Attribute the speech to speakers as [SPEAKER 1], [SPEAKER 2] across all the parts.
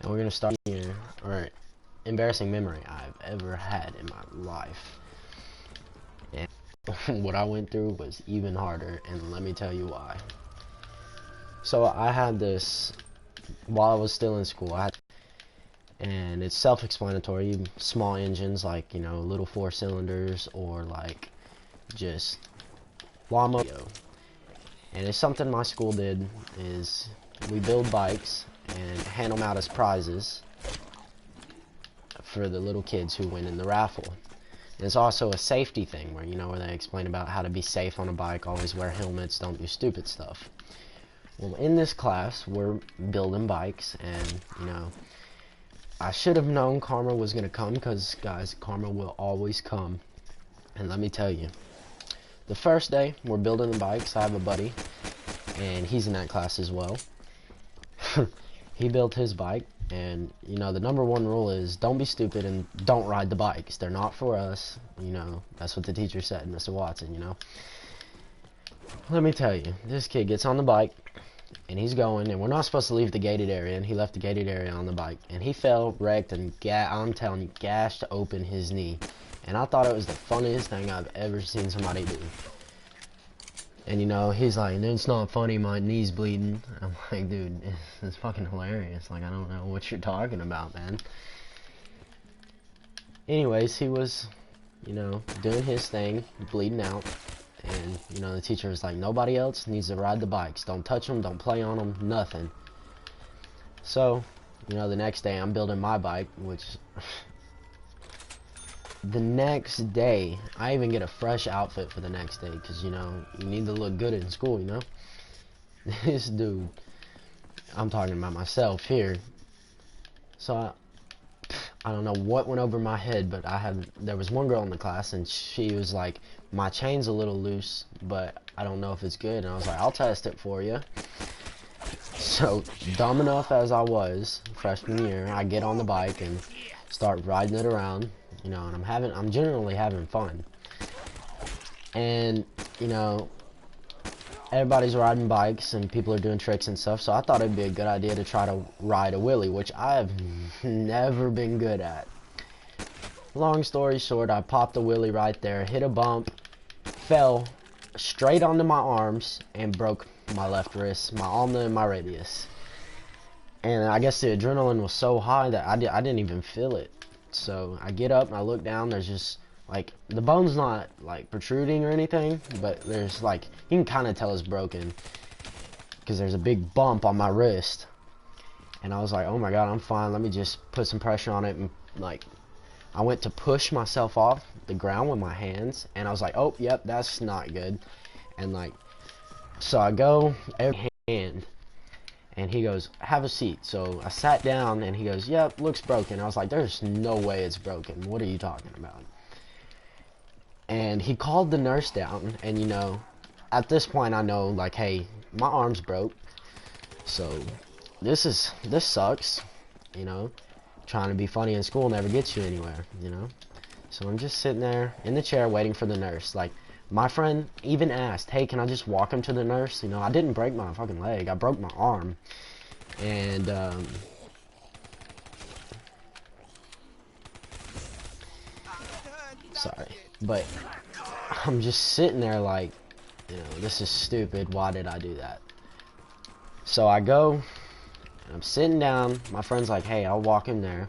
[SPEAKER 1] And we're gonna start here. Alright. Embarrassing memory I've ever had in my life. And what I went through was even harder, and let me tell you why. So I had this while I was still in school. And it's self-explanatory. Small engines, like, you know, little 4 cylinders, or like just lawnmower. And it's something my school did, is we build bikes and hand them out as prizes for the little kids who win in the raffle. And it's also a safety thing where, you know, where they explain about how to be safe on a bike, always wear helmets, don't do stupid stuff. Well, in this class, we're building bikes, and, you know, I should have known karma was going to come, because, guys, karma will always come. And let me tell you, the first day, we're building the bikes. I have a buddy, and he's in that class as well. He built his bike, and, you know, the #1 rule is don't be stupid and don't ride the bikes. They're not for us, you know. That's what the teacher said, Mr. Watson, you know. Let me tell you, this kid gets on the bike, and he's going, and we're not supposed to leave the gated area, and he left the gated area on the bike, and he fell, wrecked, and I'm telling you, gashed open his knee. And I thought it was the funniest thing I've ever seen somebody do. And, you know, he's like, it's not funny, my knee's bleeding. I'm like, dude, it's fucking hilarious. Like, I don't know what you're talking about, man. Anyways, he was, you know, doing his thing, bleeding out. And, you know, the teacher was like, nobody else needs to ride the bikes. Don't touch them, don't play on them, nothing. So, you know, the next day I'm building my bike, which... The next day, I even get a fresh outfit for the next day, because, you know, you need to look good in school, you know? This dude, I'm talking about myself here. So, I don't know what went over my head, but there was one girl in the class, and she was like, my chain's a little loose, but I don't know if it's good. And I was like, I'll test it for you. So, dumb enough as I was, freshman year, I get on the bike and start riding it around. You know, and I'm generally having fun. And, you know, everybody's riding bikes and people are doing tricks and stuff, so I thought it'd be a good idea to try to ride a wheelie, which I've never been good at. Long story short, I popped a wheelie right there, hit a bump, fell straight onto my arms, and broke my left wrist, my ulna and my radius. And I guess the adrenaline was so high that I didn't even feel it. So I get up and I look down, there's just, like, the bone's not, like, protruding or anything, but there's, like, you can kind of tell it's broken, because there's a big bump on my wrist. And I was like, oh my god, I'm fine, let me just put some pressure on it, and, like, I went to push myself off the ground with my hands, and I was like, oh, yep, that's not good. And, like, so I go, every hand, and he goes, have a seat. So I sat down, and he goes, yep, looks broken. I was like, there's no way it's broken. What are you talking about? And he called the nurse down, and, you know, at this point I know, like, hey, my arm's broke. So this sucks, you know. Trying to be funny in school never gets you anywhere, you know. So I'm just sitting there in the chair waiting for the nurse. Like, my friend even asked, hey, can I just walk him to the nurse? You know, I didn't break my fucking leg. I broke my arm. And, sorry. But I'm just sitting there like, you know, this is stupid. Why did I do that? So I go, and I'm sitting down. My friend's like, hey, I'll walk him there.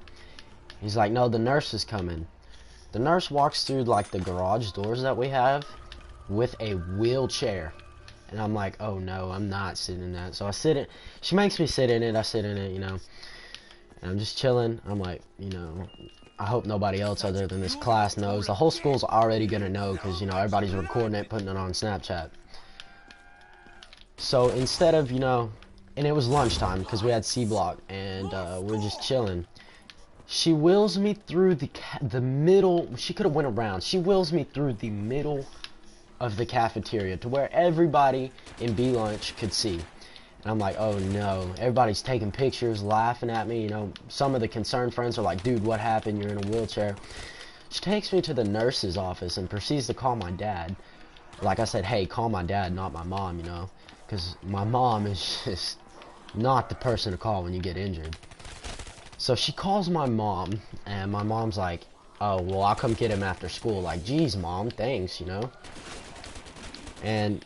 [SPEAKER 1] He's like, no, the nurse is coming. The nurse walks through, like, the garage doors that we have with a wheelchair. And I'm like, oh no, I'm not sitting in that. So I sit in, she makes me sit in it, I sit in it, you know. And I'm just chilling. I'm like, you know, I hope nobody else other than this class knows. The whole school's already gonna know, because, you know, everybody's recording it, putting it on Snapchat. So instead of, you know, and it was lunchtime, because we had C block, and we're just chilling. She wheels me through the middle. She could have went around. She wheels me through the middle of the cafeteria to where everybody in B lunch could see. And I'm like, oh no. Everybody's taking pictures, laughing at me. You know, some of the concerned friends are like, dude, what happened? You're in a wheelchair. She takes me to the nurse's office and proceeds to call my dad. Like I said, hey, call my dad, not my mom, you know. Because my mom is just not the person to call when you get injured. So she calls my mom, and my mom's like, oh, well, I'll come get him after school. Like, geez, mom, thanks, you know? And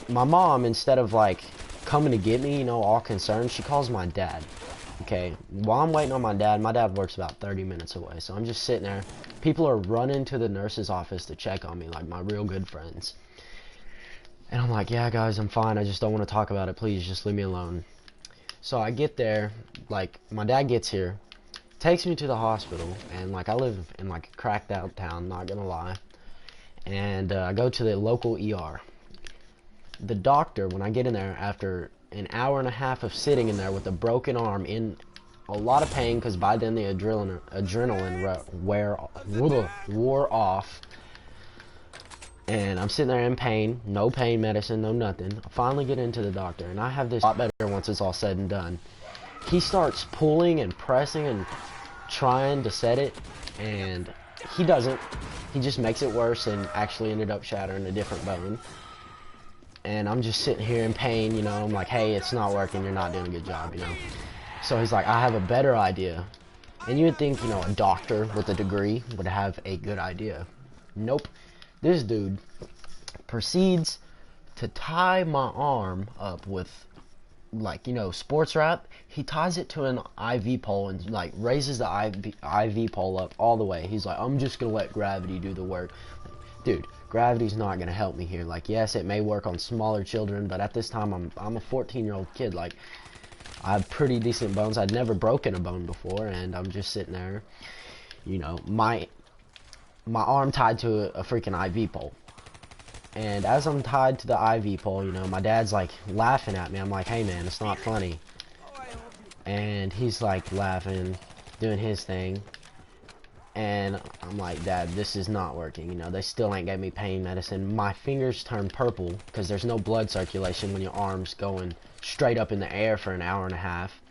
[SPEAKER 1] my mom, instead of, like, coming to get me, you know, all concerned, she calls my dad. Okay, while I'm waiting on my dad works about 30 minutes away, so I'm just sitting there. People are running to the nurse's office to check on me, like my real good friends. And I'm like, yeah, guys, I'm fine. I just don't want to talk about it. Please, just leave me alone. So I get there, like, my dad gets here, takes me to the hospital, and, like, I live in, like, a cracked out town, not gonna lie. And I go to the local ER. The doctor, when I get in there, after an hour and a half of sitting in there with a broken arm, in a lot of pain, because by then the adrenaline wore off, and I'm sitting there in pain, no pain medicine, no nothing. I finally get into the doctor, and I have this a lot better once it's all said and done. He starts pulling and pressing and trying to set it, and he doesn't. He just makes it worse and actually ended up shattering a different bone. And I'm just sitting here in pain, you know. I'm like, hey, it's not working. You're not doing a good job, you know. So he's like, I have a better idea. And you would think, you know, a doctor with a degree would have a good idea. Nope. This dude proceeds to tie my arm up with, like, you know, sports wrap. He ties it to an IV pole and, like, raises the IV pole up all the way. He's like, I'm just going to let gravity do the work. Dude, gravity's not going to help me here. Like, yes, it may work on smaller children, but at this time, I'm a 14-year-old kid. Like, I have pretty decent bones. I'd never broken a bone before, and I'm just sitting there, you know, my arm tied to a freaking IV pole. And as I'm tied to the IV pole, you know, my dad's, like, laughing at me. I'm like, hey, man, it's not funny. And he's, like, laughing, doing his thing. And I'm like, Dad, this is not working. You know, they still ain't gave me pain medicine. My fingers turn purple because there's no blood circulation when your arm's going straight up in the air for an hour and a half.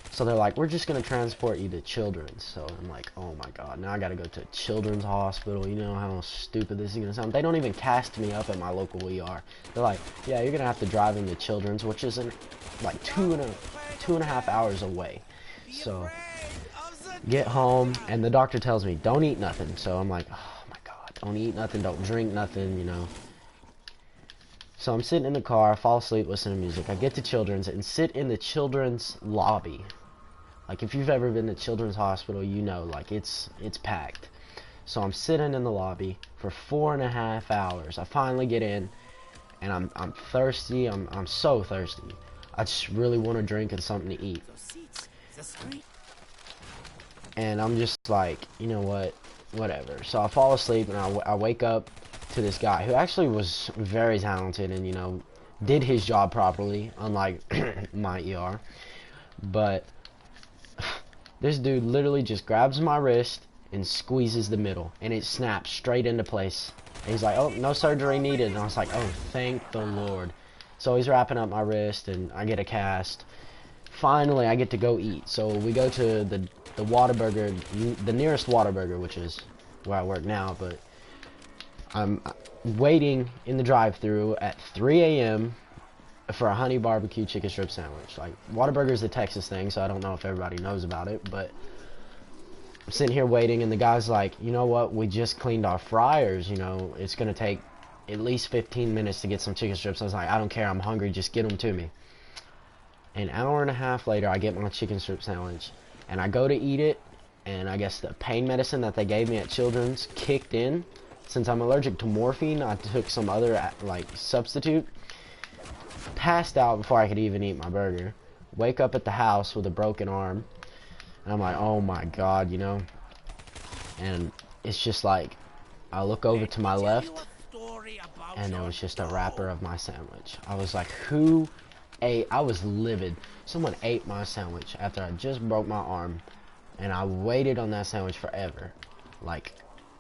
[SPEAKER 1] So they're like, we're just going to transport you to Children's. So I'm like, oh my God, now I got to go to Children's Hospital. You know how stupid this is going to sound? They don't even cast me up at my local ER. They're like, yeah, you're going to have to drive him to Children's, which is like two and a half hours away. So get home, and the doctor tells me, don't eat nothing. So I'm like, oh my God, don't eat nothing, don't drink nothing, you know. So I'm sitting in the car, I fall asleep, listen to music. I get to Children's and sit in the Children's lobby. Like, if you've ever been to Children's Hospital, you know, like, it's packed. So I'm sitting in the lobby for 4.5 hours. I finally get in, and I'm thirsty. I'm so thirsty. I just really want a drink and something to eat. And I'm just like, you know what, whatever. So I fall asleep, and I wake up to this guy who actually was very talented and, you know, did his job properly, unlike my ER. But this dude literally just grabs my wrist and squeezes the middle, and it snaps straight into place. And he's like, oh, no surgery needed. And I was like, oh, thank the Lord. So he's wrapping up my wrist, and I get a cast. Finally, I get to go eat. So we go to the Whataburger, the nearest Whataburger, which is where I work now, but I'm waiting in the drive-thru at 3 a.m. for a honey barbecue chicken strip sandwich. Like, Whataburger is the Texas thing, so I don't know if everybody knows about it, but I'm sitting here waiting, and the guy's like, you know what, we just cleaned our fryers, you know, it's gonna take at least 15 minutes to get some chicken strips. I was like, I don't care, I'm hungry, just get them to me. An hour and a half later, I get my chicken strip sandwich, and I go to eat it, and I guess the pain medicine that they gave me at Children's kicked in. Since I'm allergic to morphine, I took some other, like, substitute. Passed out before I could even eat my burger. Wake up at the house with a broken arm, and I'm like, oh my God, you know. And it's just like, I look over to my left, and it was just a wrapper of my sandwich. I was like, who ate? I was livid. Someone ate my sandwich after I just broke my arm, and I waited on that sandwich forever. Like,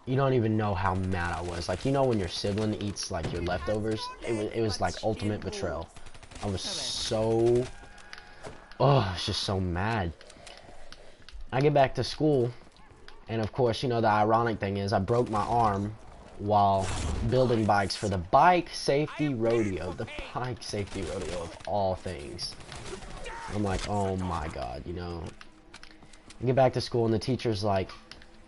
[SPEAKER 1] you don't even know how mad I was. Like, you know when your sibling eats, like, your leftovers? It was like ultimate betrayal. I was so, I was just so mad. I get back to school, and of course, you know, the ironic thing is I broke my arm while building bikes for the bike safety rodeo. The bike safety rodeo of all things. I'm like, oh my God, you know. I get back to school and the teacher's like,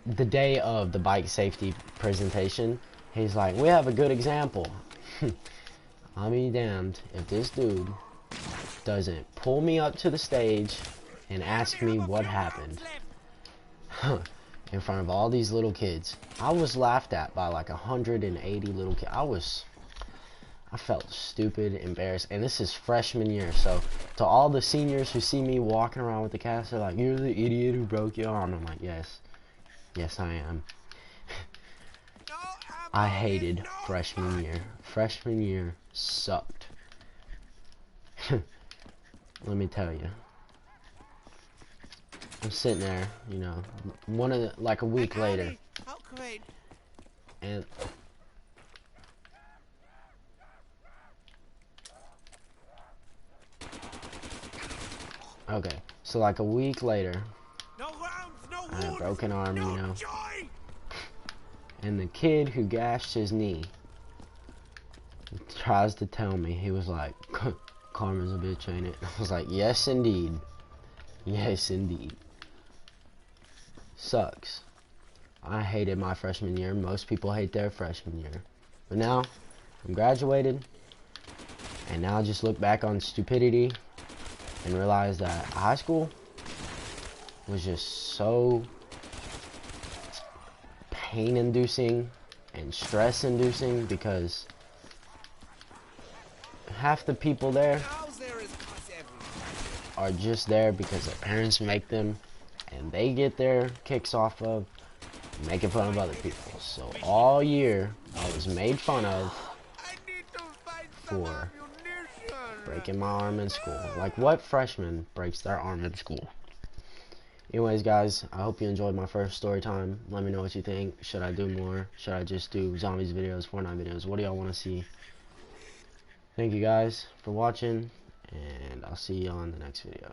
[SPEAKER 1] the day of the bike safety presentation, he's like, we have a good example. I'll be damned if this dude doesn't pull me up to the stage and ask me what happened. In front of all these little kids. I was laughed at by like 180 little kids. I felt stupid, embarrassed, and this is freshman year, so to all the seniors who see me walking around with the cast, they're like, you're the idiot who broke your arm. I'm like, yes, I am. I hated freshman year. Freshman year sucked. Let me tell you. I'm sitting there, you know, like a week later, and okay, so like a week later, I had a broken arm, you know, and the kid who gashed his knee tries to tell me, he was like, karma's a bitch, ain't it? I was like, yes indeed, yes indeed. Sucks. I hated my freshman year. Most people hate their freshman year. But now, I'm graduated, and now I just look back on stupidity and realize that high school was just so pain-inducing and stress-inducing because half the people there are just there because their parents make them, and they get their kicks off of making fun of other people. So all year I was made fun of for breaking my arm in school. Like, what freshman breaks their arm in school? Anyways, guys, I hope you enjoyed my first story time. Let me know what you think. Should I do more? Should I just do zombies videos, Fortnite videos? What do y'all want to see? Thank you guys for watching, and I'll see you on the next video.